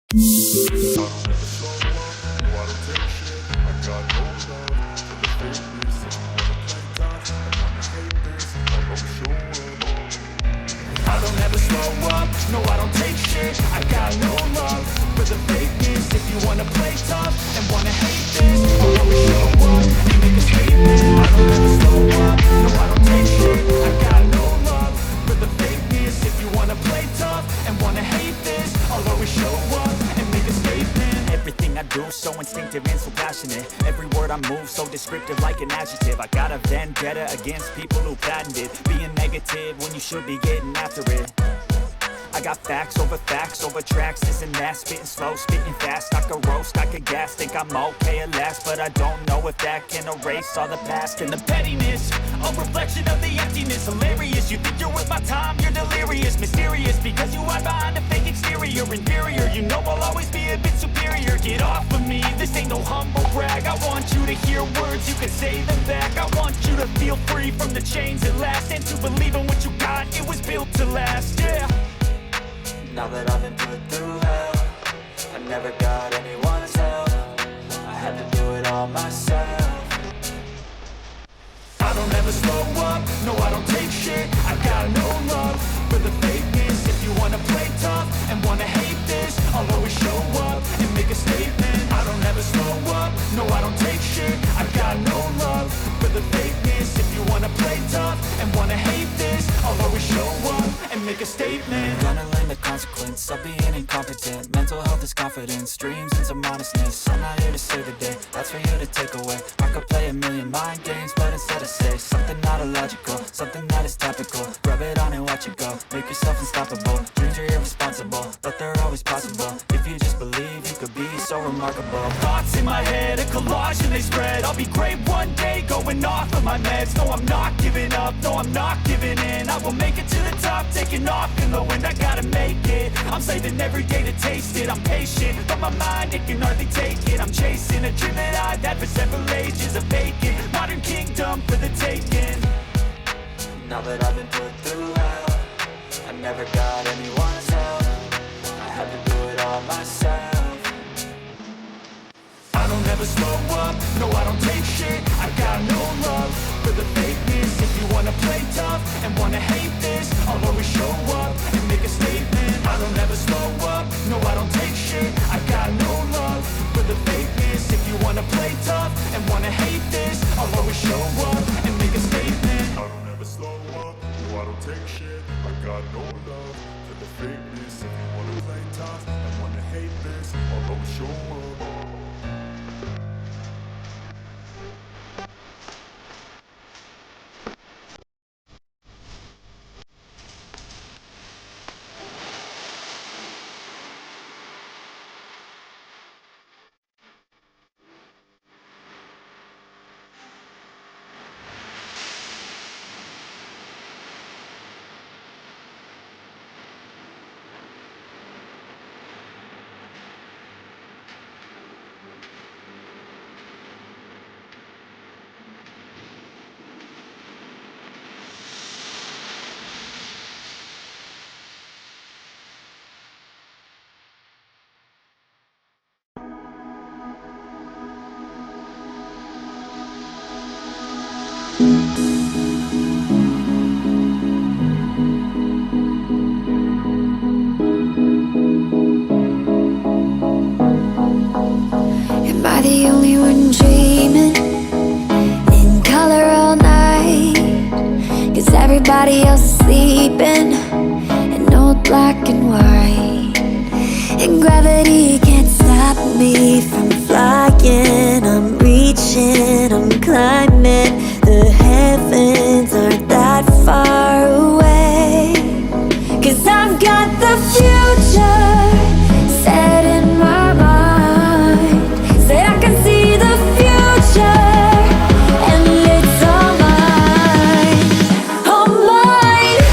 I don't ever slow up, no I don't take shit. I got no love for the fakeness. If you wanna play tough and wanna hate this, I'll always show up and make a statement. I don't ever slow up, no I don't take shit. I got no love for the fakeness. If you wanna play tough and wanna hate this, I'll always show up and make a statement. Everything I do so instinctive and so passionate. Every word I move so descriptive like an adjective. I got a vendetta against people who patented being negative when you should be getting after it. I got facts over tracks, this and that. Spitting slow, spitting fast, I could roast, I could gas. Think I'm okay at last, but I don't know if that can erase all the past. And the pettiness, a reflection of the emptiness. Hilarious, you think you're worth my time, you're delirious. Mysterious, because you hide behind a fake exterior. Inferior, you know I'll always be a bit superior. Get off of me, this ain't no humble brag. I want you to hear words, you can say them back. I want you to feel free from the chains at last, and to believe in what you got, it was built to last, yeah. Now that I've been put through hell, I never got anyone's help. I had to do it all myself. I don't ever slow up, no I don't take shit. I got no love for the fakeness. If you wanna play tough and wanna hate this, I'll always show up and make a statement. I don't ever slow up, no I don't take shit. I got no love for the fakeness. If you wanna play tough and wanna hate this, I'll always show up and make a statement. I'm gonna learn the consequence of being incompetent. Mental health is confidence, dreams and some honestness. I'm not here to save the day, that's for you to take away. I could play a million mind games, but instead I say something not illogical, something that is topical. Rub it on and watch it go, make yourself unstoppable. Dreams are irresponsible, but they're always possible. If you just believe, you could be so remarkable. Thoughts in my head, a collage and they spread. I'll be great one day, going off of my meds. No, I'm not giving up, no, I'm not giving in. I will make it to the top, taking off in the wind. I gotta make it, I'm saving every day to taste it. I'm patient, but my mind, it can hardly take it. I'm chasing a dream that I've had for several ages. A vacant, modern kingdom for the taking. Now that I've been put through hell, I never got anyone's help. I had to do it all myself. I don't ever slow up, no I don't take shit. I got no love for the fakeness. If you wanna play tough and wanna hate this, I'll always show up and make a statement. I don't ever slow up, no I don't take shit. I got no love for the fakeness. If you wanna play tough and wanna hate this, I'll always show up and make a statement. I don't ever slow up, no I don't take shit. I got no love for the fakeness. If you wanna play tough and wanna hate this, I'll always show up. Am I the only one dreaming in color all night? 'Cause everybody else is sleeping in old black and white. And gravity can't stop me from flying. I'm reaching, I'm climbing. The heavens aren't that far away. 'Cause I've got the future set in my mind. Said I can see the future, and it's all mine, all mine.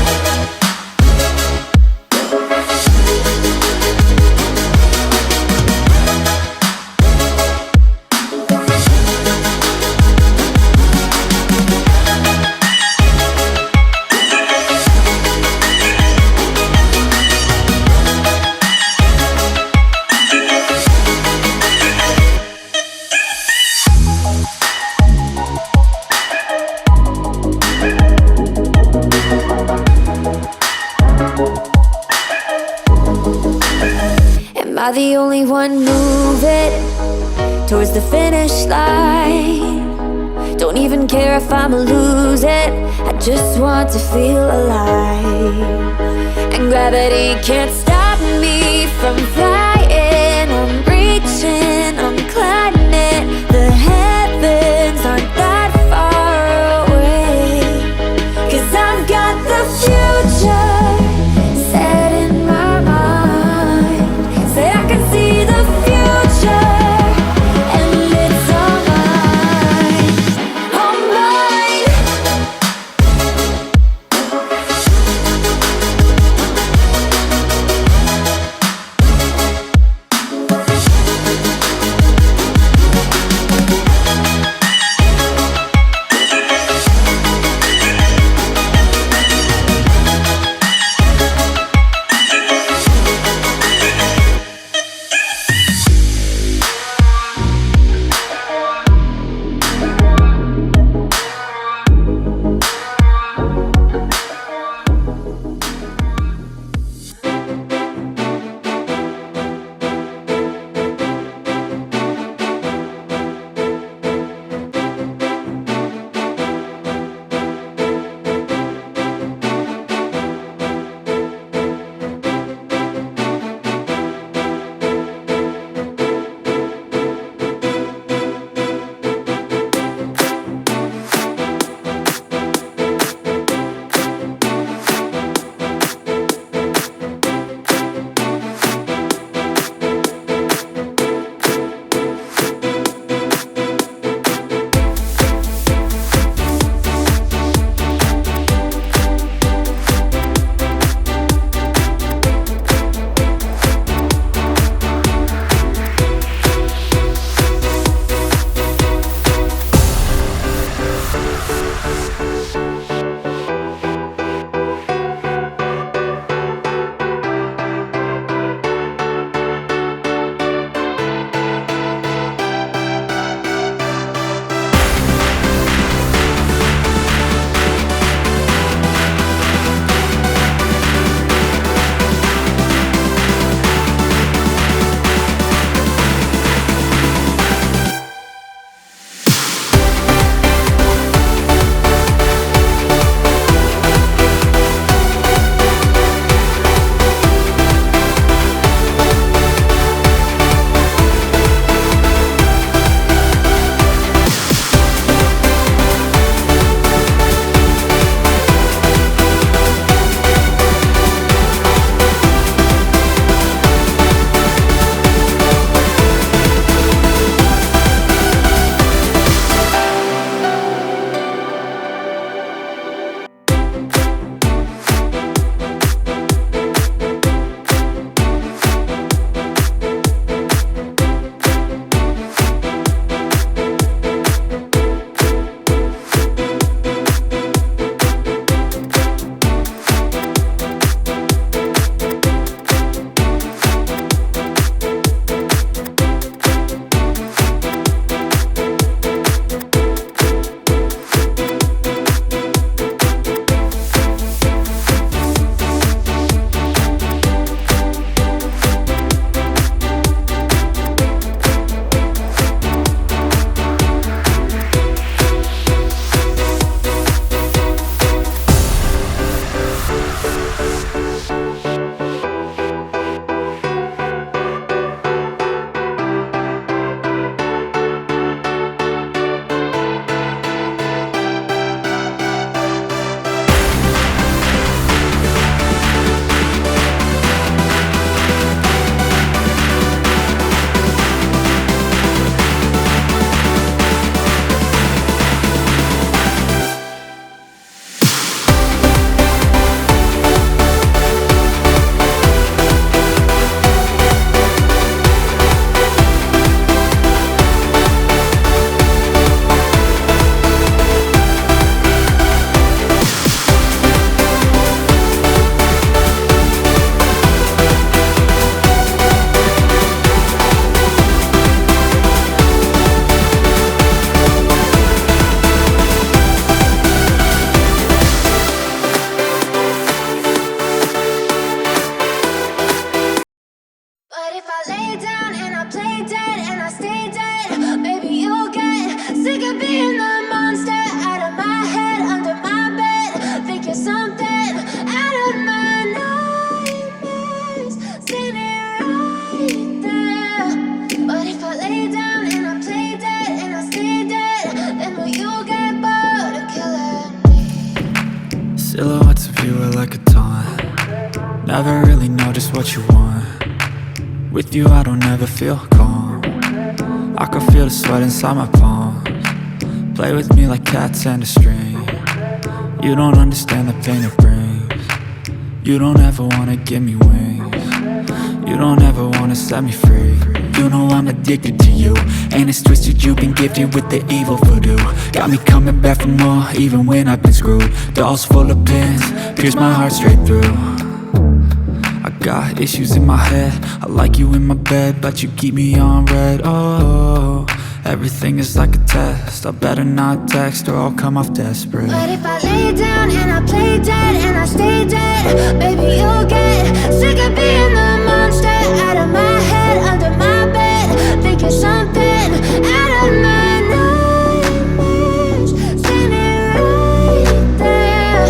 I the only one moving towards the finish line? Don't even care if I'ma lose it, I just want to feel alive. And gravity can't stop me from flying. I'm reaching, I'm climbing. The heavens aren't that far away. 'Cause I've got the future set in my mind. Say I can see the future and it's all mine. All mine. if I lay down and I play dead and I stay dead, maybe you'll get sick of being the monster out of my head, under my bed. Think you're something out of my nightmares, standing right there. But if I lay down and I play dead and I stay dead, then will you get bored of killing me? Silhouettes of you are like a taunt. Never really know just what you want. With you I don't ever feel calm. I can feel the sweat inside my palms. Play with me like cats and a string. You don't understand the pain it brings. You don't ever wanna give me wings. You don't ever wanna set me free. You know I'm addicted to you, and it's twisted, you've been gifted with the evil voodoo. Got me coming back for more, even when I've been screwed. Dolls full of pins, pierce my heart straight through. I got issues in my head, I like you in my bed, but you keep me on red. Oh, everything is like a test, I better not text or I'll come off desperate. But if I lay down and I play dead and I stay dead, baby you'll get sick of being the monster out of my head, under my bed. Think you're something out of my nightmares, standing right there.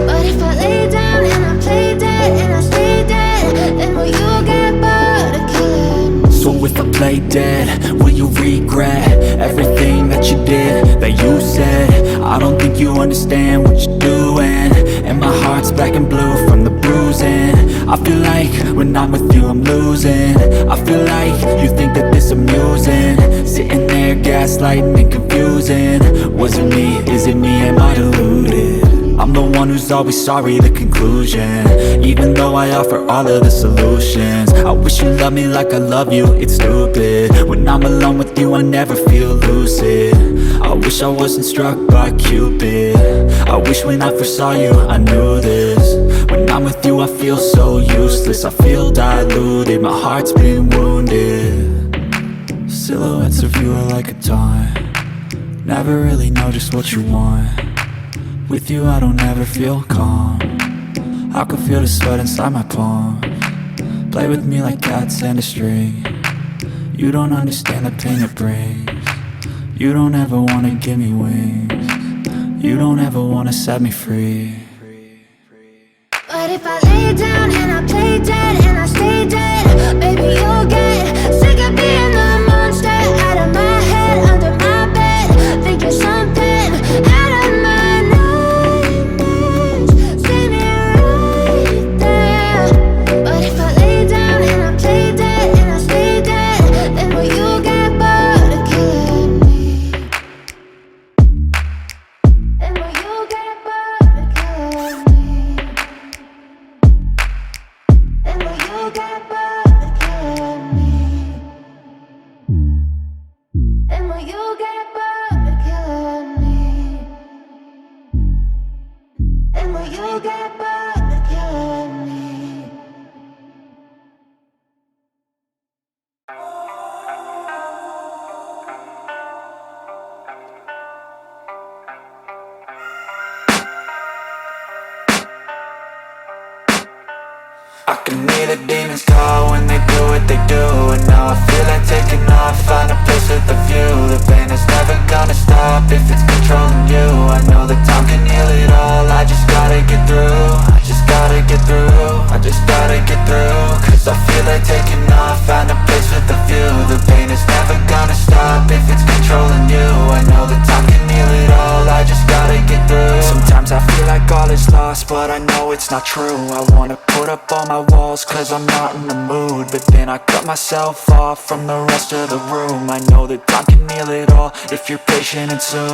But if I lay down and I play dead and I stay dead, then will you get bored of killing me? So if I play dead, will you regret everything that you did, that you said? I don't think you understand what you're doing, and my heart's black and blue from the bruising. I feel like when I'm with you I'm losing. I feel like you think that this amusing, sitting there gaslighting and confusing. Was it me? Is it me? Am I deluded? I'm the one who's always sorry, the conclusion, even though I offer all of the solutions. I wish you loved me like I love you, it's stupid. When I'm alone with you I never feel lucid. I wish I wasn't struck by Cupid. I wish when I first saw you I knew this. When I'm with you I feel so useless, I feel diluted, my heart's been wounded. Silhouettes of you are like a taunt. Never really know just what you want. With you I don't ever feel calm. I can feel the sweat inside my palms. Play with me like cats and a string. You don't understand the pain it brings. You don't ever wanna give me wings. You don't ever wanna set me free. But if I lay down and I play dead and I stay dead, baby you'll get sick of being the monster out of my head, under my bed. Think you're something out of my nightmares, standing right there. But if I lay down and I play dead and I stay dead, then will you get bored of killing me? Then will you get bored of killing me? Then will you get bored of killing me? Then will you get bored of killing me? Then will you get bored of killing me? I can hear the demons call when they do what they do, and now I feel like taking off, find a place with a view. The pain is never gonna stop if it's controlling you. I know that time can heal it all, I just gotta get through. I just gotta get through, I just gotta get through. Cause I feel like taking off, find a place with a view. The pain is never gonna stop if it's controlling you. I know that time can heal it all, I just gotta get through. Sometimes I feel like all is lost, but I know it's not true. I wanna put up all my walls cause I'm not in the mood, but then I cut myself off from the rest of the room. I know that time can heal it all if you're patient, and soon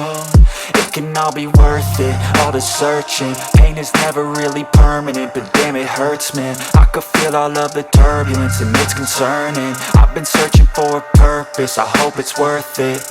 it can all be worth it, all the searching. Pain is never really permanent, but damn it hurts, man. I could feel all of the turbulence and it's concerning. I've been searching for a purpose, I hope it's worth it.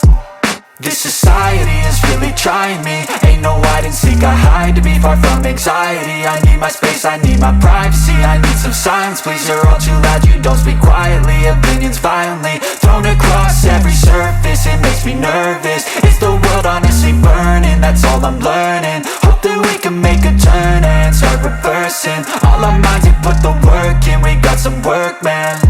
This society is really trying me. Ain't no hide and seek, I hide to be far from anxiety. I need my space, I need my privacy, I need some silence, please. You're all too loud, you don't speak quietly. Opinions violently thrown across every surface, it makes me nervous. Is the world honestly burning? That's all I'm learning. Hope that we can make a turn and start reversing. All our minds, we put the work in, we got some work, man.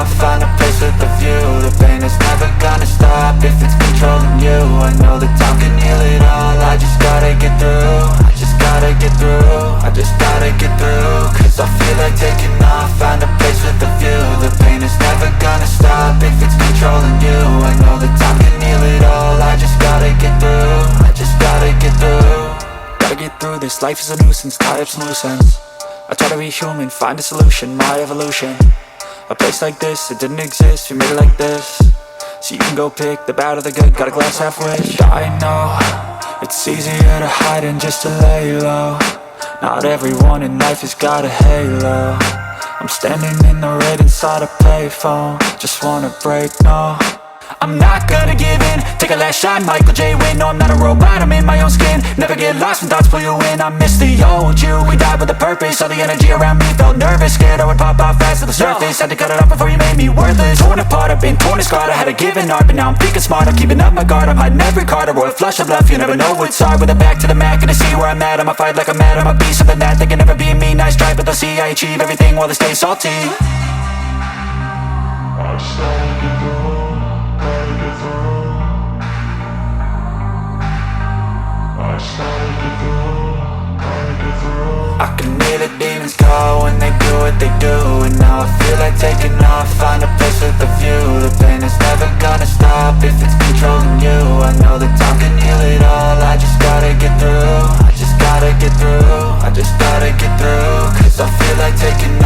off, find a place with a view. The pain is never gonna stop if it's controlling you. I know that time can heal it all, I just gotta get through. I just gotta get through, I just gotta get through. Cause I feel like taking off, find a place with a view. The pain is never gonna stop if it's controlling you. I know that time can heal it all, I just gotta get through. I just gotta get through. Gotta get through this, life is a nuisance, tie up some loose ends. I try to be human, find a solution, my evolution. A place like this, it didn't exist, we made it like this. So you can go pick the bad or the good, got a glass half wish. I know, it's easier to hide than just to lay low. Not everyone in life has got a halo. I'm standing in the red inside a payphone. Just wanna break, no, I'm not gonna give in. Take a last shot, Michael J. Win. No, I'm not a robot, I'm in my own skin. Never get lost when thoughts pull you in. I miss the old you, we died with a purpose. All the energy around me felt nervous. Scared I would pop out fast to the surface. Had to cut it off before you made me worthless. Torn apart, I've been torn and scarred. I had a given art, but now I'm thinking smart. I'm keeping up my guard, I'm hiding every card. A royal flush of left, you never know what's hard. With a back to the mat, gonna see where I'm at. I'ma fight like I'm mad, I'ma be something that they can never be me. Nice try, but they'll see I achieve everything while they stay salty. I just gotta get through, gotta get through. I just gotta get through, gotta get through. I can hear the demons call when they do what they do. And now I feel like taking off, find a place with a view. The pain is never gonna stop if it's controlling you. I know that time can heal it all, I just gotta get through. I just gotta get through, I just gotta get through. Cause I feel like taking